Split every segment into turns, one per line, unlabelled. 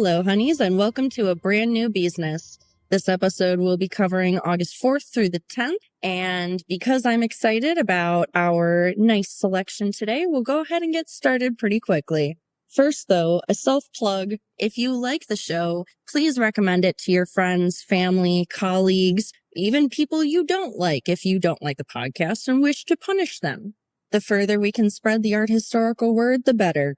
Hello, honeys, and welcome to a brand new Beesness. This episode will be covering August 4th through the 10th, and because I'm excited about our nice selection today, we'll go ahead and get started pretty quickly. First, though, a self-plug. If you like the show, please recommend it to your friends, family, colleagues, even people you don't like if you don't like the podcast and wish to punish them. The further we can spread the art historical word, the better.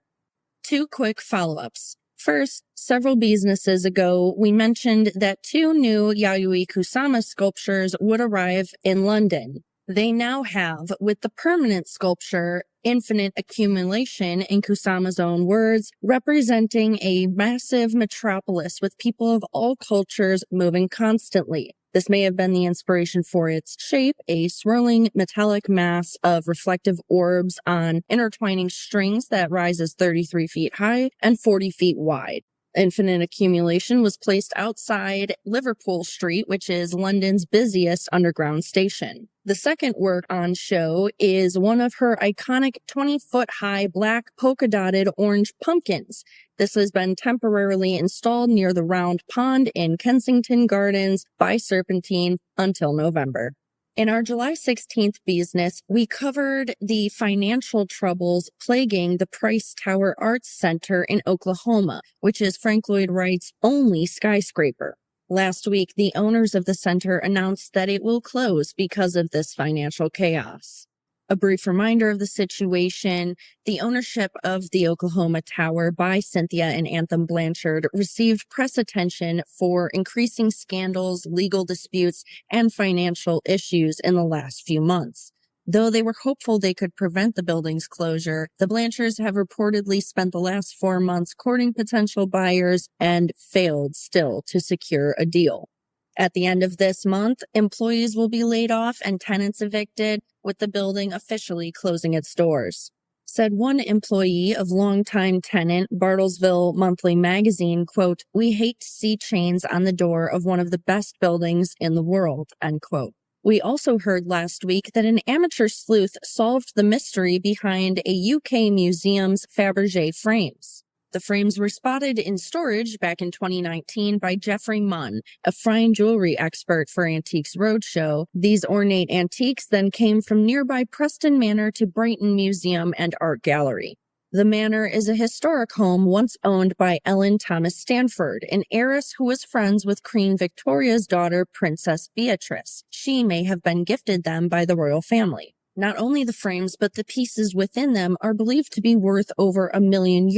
2 quick follow-ups. First, several businesses ago, we mentioned that 2 new Yayoi Kusama sculptures would arrive in London. They now have, with the permanent sculpture, Infinite Accumulation, in Kusama's own words, representing a massive metropolis with people of all cultures moving constantly. This may have been the inspiration for its shape, a swirling metallic mass of reflective orbs on intertwining strings that rises 33 feet high and 40 feet wide. Infinite Accumulation was placed outside Liverpool Street, which is London's busiest underground station. The second work on show is one of her iconic 20-foot-high black polka-dotted orange pumpkins. This has been temporarily installed near the Round Pond in Kensington Gardens by Serpentine until November. In our July 16th Beesness, we covered the financial troubles plaguing the Price Tower Arts Center in Oklahoma, which is Frank Lloyd Wright's only skyscraper. Last week, the owners of the center announced that it will close because of this financial chaos. A brief reminder of the situation: the ownership of the Oklahoma Tower by Cynthia and Anthem Blanchard received press attention for increasing scandals, legal disputes, and financial issues in the last few months. Though they were hopeful they could prevent the building's closure, the Blanchards have reportedly spent the last 4 months courting potential buyers and failed still to secure a deal. At the end of this month, employees will be laid off and tenants evicted, with the building officially closing its doors. Said one employee of longtime tenant Bartlesville Monthly Magazine, quote, "We hate to see chains on the door of one of the best buildings in the world," end quote. We also heard last week that an amateur sleuth solved the mystery behind a UK museum's Fabergé frames. The frames were spotted in storage back in 2019 by Jeffrey Munn, a fine jewelry expert for Antiques Roadshow. These ornate antiques then came from nearby Preston Manor to Brighton Museum and Art Gallery. The manor is a historic home once owned by Ellen Thomas Stanford, an heiress who was friends with Queen Victoria's daughter, Princess Beatrice. She may have been gifted them by the royal family. Not only the frames, but the pieces within them are believed to be worth over €1 million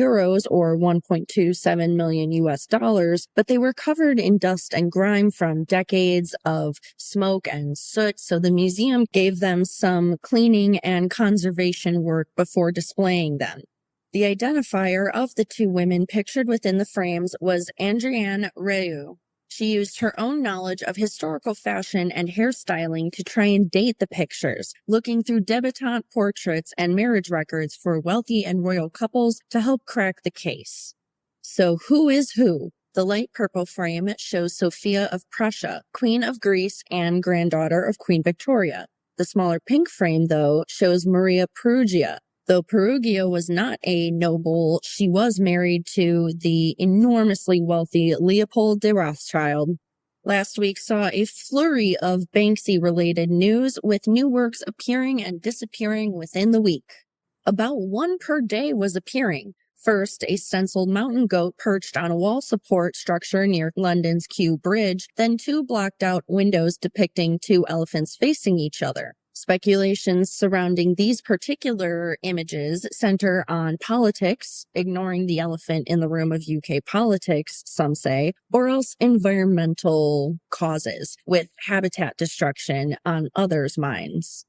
or 1.27 million US dollars, but they were covered in dust and grime from decades of smoke and soot, so the museum gave them some cleaning and conservation work before displaying them. The identifier of the 2 women pictured within the frames was Andrienne Reu. She used her own knowledge of historical fashion and hairstyling to try and date the pictures, looking through debutante portraits and marriage records for wealthy and royal couples to help crack the case. So who is who? The light purple frame shows Sophia of Prussia, Queen of Greece and granddaughter of Queen Victoria. The smaller pink frame, though, shows Maria Perugia. Though Perugia was not a noble, she was married to the enormously wealthy Leopold de Rothschild. Last week saw a flurry of Banksy-related news, with new works appearing and disappearing within the week. About 1 per day was appearing. First, a stenciled mountain goat perched on a wall support structure near London's Kew Bridge, then 2 blocked-out windows depicting 2 elephants facing each other. Speculations surrounding these particular images center on politics, ignoring the elephant in the room of UK politics, some say, or else environmental causes, with habitat destruction on others' minds.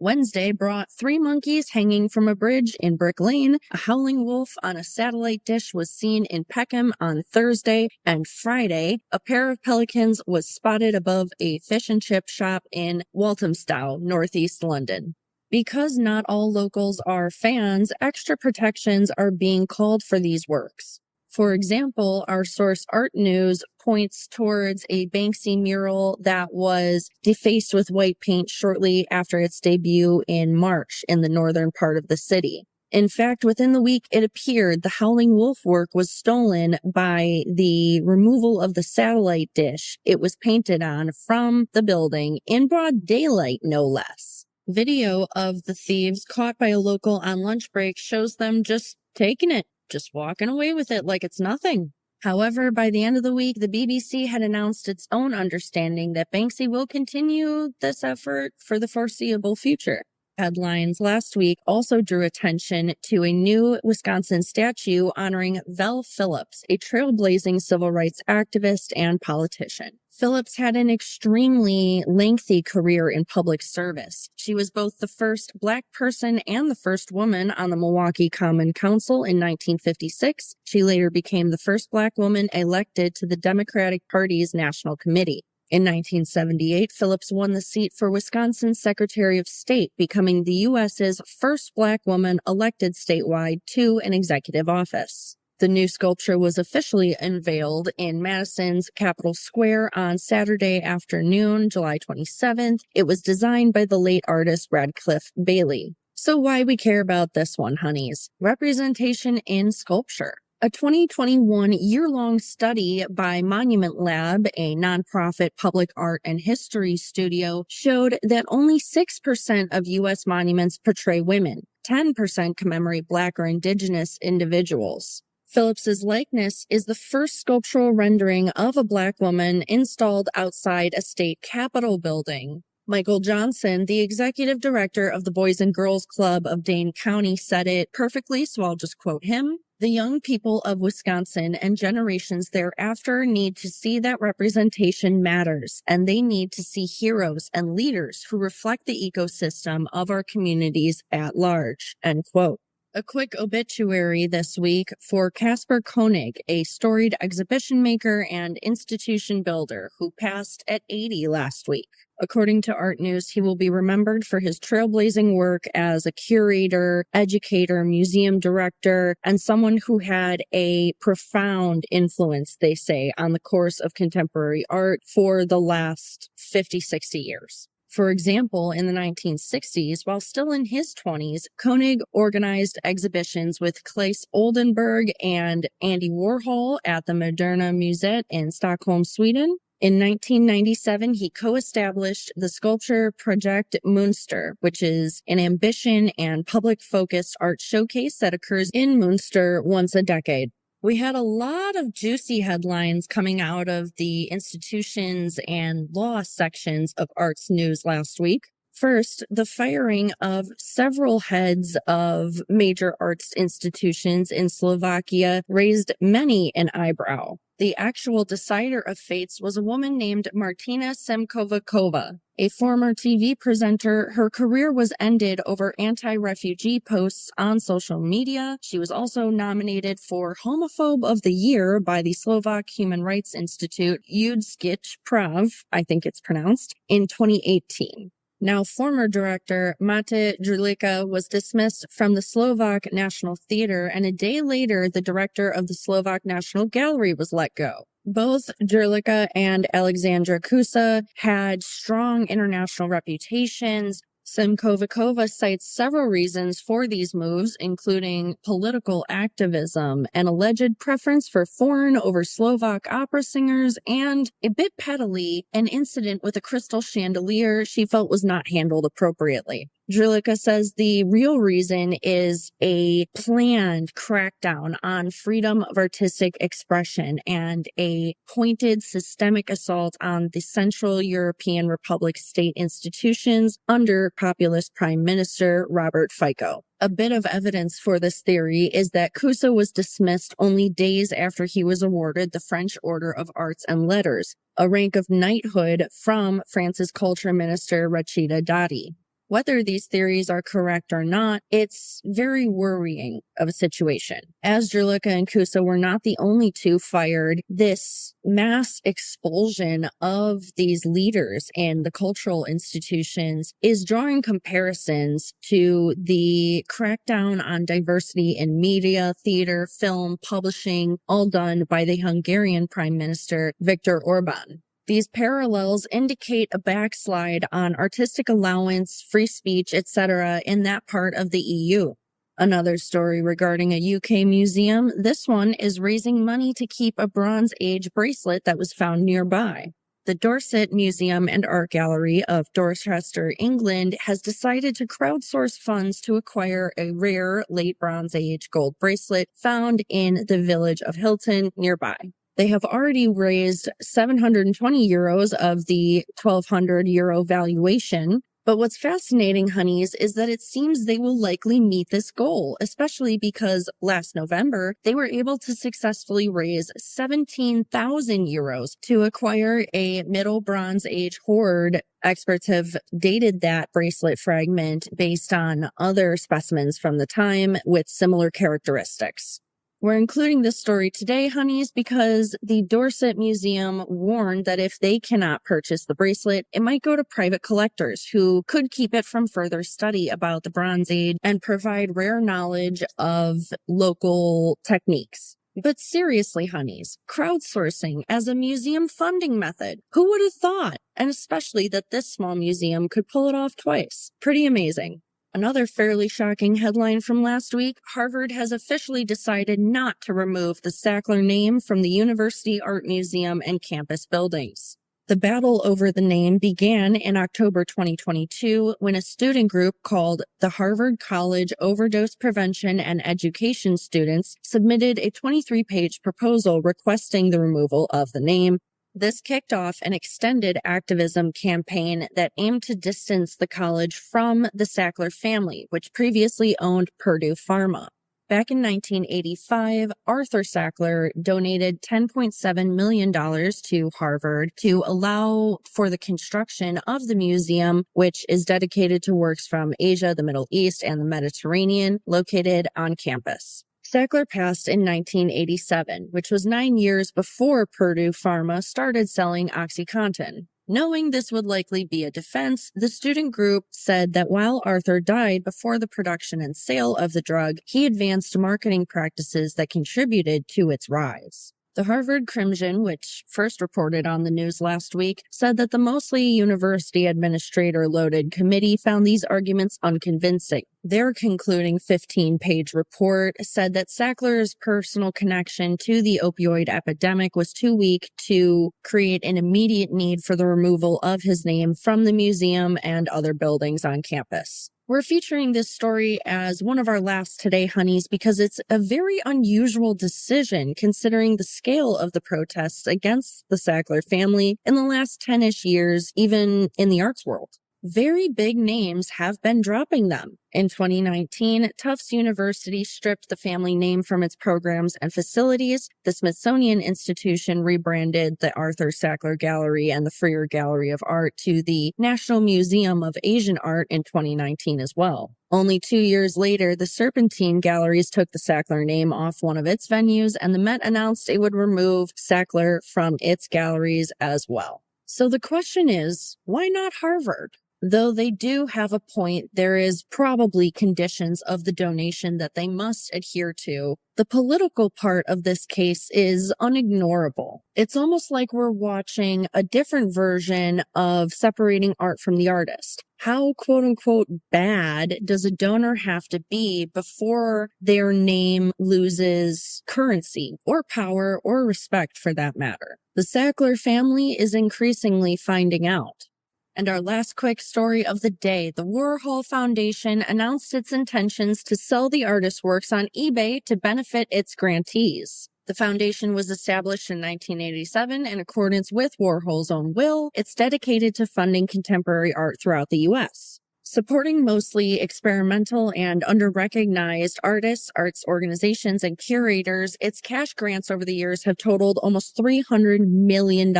Wednesday brought 3 monkeys hanging from a bridge in Brick Lane, a howling wolf on a satellite dish was seen in Peckham on Thursday, and Friday, a pair of pelicans was spotted above a fish and chip shop in Walthamstow, northeast London. Because not all locals are fans, extra protections are being called for these works. For example, our source Art News points towards a Banksy mural that was defaced with white paint shortly after its debut in March in the northern part of the city. In fact, within the week it appeared, the Howling Wolf work was stolen by the removal of the satellite dish it was painted on from the building in broad daylight, no less. Video of the thieves caught by a local on lunch break shows them just taking it, just walking away with it like it's nothing. However, by the end of the week, the BBC had announced its own understanding that Banksy will continue this effort for the foreseeable future. Headlines last week also drew attention to a new Wisconsin statue honoring Vel Phillips, a trailblazing civil rights activist and politician. Phillips had an extremely lengthy career in public service. She was both the first Black person and the first woman on the Milwaukee Common Council in 1956. She later became the first Black woman elected to the Democratic Party's National Committee. In 1978, Phillips won the seat for Wisconsin's Secretary of State, becoming the U.S.'s first Black woman elected statewide to an executive office. The new sculpture was officially unveiled in Madison's Capitol Square on Saturday afternoon, July 27th. It was designed by the late artist Radcliffe Bailey. So why we care about this one, honeys? Representation in sculpture. A 2021 year-long study by Monument Lab, a nonprofit public art and history studio, showed that only 6% of U.S. monuments portray women. 10% commemorate Black or Indigenous individuals. Phillips's likeness is the first sculptural rendering of a Black woman installed outside a state capitol building. Michael Johnson, the executive director of the Boys and Girls Club of Dane County, said it perfectly, so I'll just quote him. The young people of Wisconsin and generations thereafter need to see that representation matters, and they need to see heroes and leaders who reflect the ecosystem of our communities at large, end quote. A quick obituary this week for Casper Koenig, a storied exhibition maker and institution builder who passed at 80 last week. According to Art News, he will be remembered for his trailblazing work as a curator, educator, museum director, and someone who had a profound influence, they say, on the course of contemporary art for the last 50, 60 years. For example, in the 1960s, while still in his 20s, Koenig organized exhibitions with Claes Oldenburg and Andy Warhol at the Moderna Museet in Stockholm, Sweden. In 1997, he co-established the sculpture Project Münster, which is an ambition and public-focused art showcase that occurs in Münster once a decade. We had a lot of juicy headlines coming out of the institutions and law sections of Arts News last week. First, the firing of several heads of major arts institutions in Slovakia raised many an eyebrow. The actual decider of fates was a woman named Martina Semkovikova, a former TV presenter. Her career was ended over anti-refugee posts on social media. She was also nominated for Homophobe of the Year by the Slovak Human Rights Institute, Judskich Prav, I think it's pronounced, in 2018. Now, former director Mate Drlica was dismissed from the Slovak National Theater, and a day later, the director of the Slovak National Gallery was let go. Both Drlica and Alexandra Kusa had strong international reputations. Semkovikova cites several reasons for these moves, including political activism, an alleged preference for foreign over Slovak opera singers, and, a bit pettily, an incident with a crystal chandelier she felt was not handled appropriately. Drlica says the real reason is a planned crackdown on freedom of artistic expression and a pointed systemic assault on the Central European Republic state institutions under populist Prime Minister Robert Fico. A bit of evidence for this theory is that Kusa was dismissed only days after he was awarded the French Order of Arts and Letters, a rank of knighthood from France's culture minister Rachida Dati. Whether these theories are correct or not, it's very worrying of a situation. As Drlica and Kusa were not the only two fired, this mass expulsion of these leaders in the cultural institutions is drawing comparisons to the crackdown on diversity in media, theater, film, publishing, all done by the Hungarian Prime Minister Viktor Orban. These parallels indicate a backslide on artistic allowance, free speech, etc. in that part of the EU. Another story regarding a UK museum. This one is raising money to keep a Bronze Age bracelet that was found nearby. The Dorset Museum and Art Gallery of Dorchester, England, has decided to crowdsource funds to acquire a rare late Bronze Age gold bracelet found in the village of Hilton nearby. They have already raised €720 of the €1,200 valuation. But what's fascinating, honeys, is that it seems they will likely meet this goal, especially because last November, they were able to successfully raise €17,000 to acquire a Middle Bronze Age hoard. Experts have dated that bracelet fragment based on other specimens from the time with similar characteristics. We're including this story today, honeys, because the Dorset Museum warned that if they cannot purchase the bracelet, it might go to private collectors who could keep it from further study about the Bronze Age and provide rare knowledge of local techniques. But seriously, honeys, crowdsourcing as a museum funding method, who would have thought? And especially that this small museum could pull it off twice. Pretty amazing. Another fairly shocking headline from last week, Harvard has officially decided not to remove the Sackler name from the University Art Museum and campus buildings. The battle over the name began in October 2022 when a student group called the Harvard College Overdose Prevention and Education Students submitted a 23-page proposal requesting the removal of the name. This kicked off an extended activism campaign that aimed to distance the college from the Sackler family, which previously owned Purdue Pharma. Back in 1985, Arthur Sackler donated $10.7 million to Harvard to allow for the construction of the museum, which is dedicated to works from Asia, the Middle East, and the Mediterranean, located on campus. Sackler passed in 1987, which was 9 years before Purdue Pharma started selling OxyContin. Knowing this would likely be a defense, the student group said that while Arthur died before the production and sale of the drug, he advanced marketing practices that contributed to its rise. The Harvard Crimson, which first reported on the news last week, said that the mostly university administrator-loaded committee found these arguments unconvincing. Their concluding 15-page report said that Sackler's personal connection to the opioid epidemic was too weak to create an immediate need for the removal of his name from the museum and other buildings on campus. We're featuring this story as one of our last today, honeys, because it's a very unusual decision considering the scale of the protests against the Sackler family in the last 10-ish years, even in the arts world. Very big names have been dropping them. In 2019, Tufts University stripped the family name from its programs and facilities. The Smithsonian Institution rebranded the Arthur Sackler Gallery and the Freer Gallery of Art to the National Museum of Asian Art in 2019 as well. Only 2 years later, the Serpentine Galleries took the Sackler name off one of its venues, and the Met announced it would remove Sackler from its galleries as well. So the question is, why not Harvard? Though they do have a point, there is probably conditions of the donation that they must adhere to. The political part of this case is unignorable. It's almost like we're watching a different version of separating art from the artist. How quote-unquote bad does a donor have to be before their name loses currency or power or respect for that matter? The Sackler family is increasingly finding out. And our last quick story of the day, the Warhol Foundation announced its intentions to sell the artist's works on eBay to benefit its grantees. The foundation was established in 1987 in accordance with Warhol's own will. It's dedicated to funding contemporary art throughout the U.S. Supporting mostly experimental and under-recognized artists, arts organizations, and curators, its cash grants over the years have totaled almost $300 million.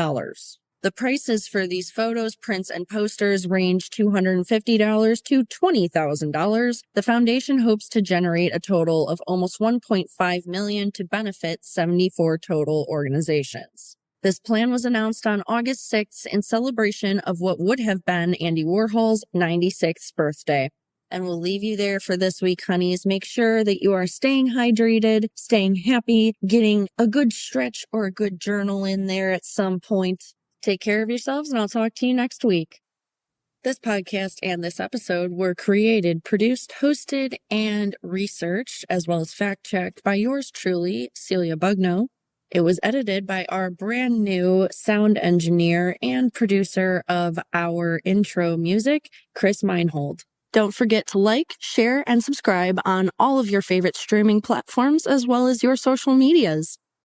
The prices for these photos, prints, and posters range $250 to $20,000. The foundation hopes to generate a total of almost $1.5 million to benefit 74 total organizations. This plan was announced on August 6th in celebration of what would have been Andy Warhol's 96th birthday. And we'll leave you there for this week, honeys. Make sure that you are staying hydrated, staying happy, getting a good stretch or a good journal in there at some point. Take care of yourselves, and I'll talk to you next week. This podcast and this episode were created, produced, hosted, and researched, as well as fact-checked by yours truly, Celia Bugno. It was edited by our brand new sound engineer and producer of our intro music, Chris Meinhold. Don't forget to like, share, and subscribe on all of your favorite streaming platforms as well as your social medias.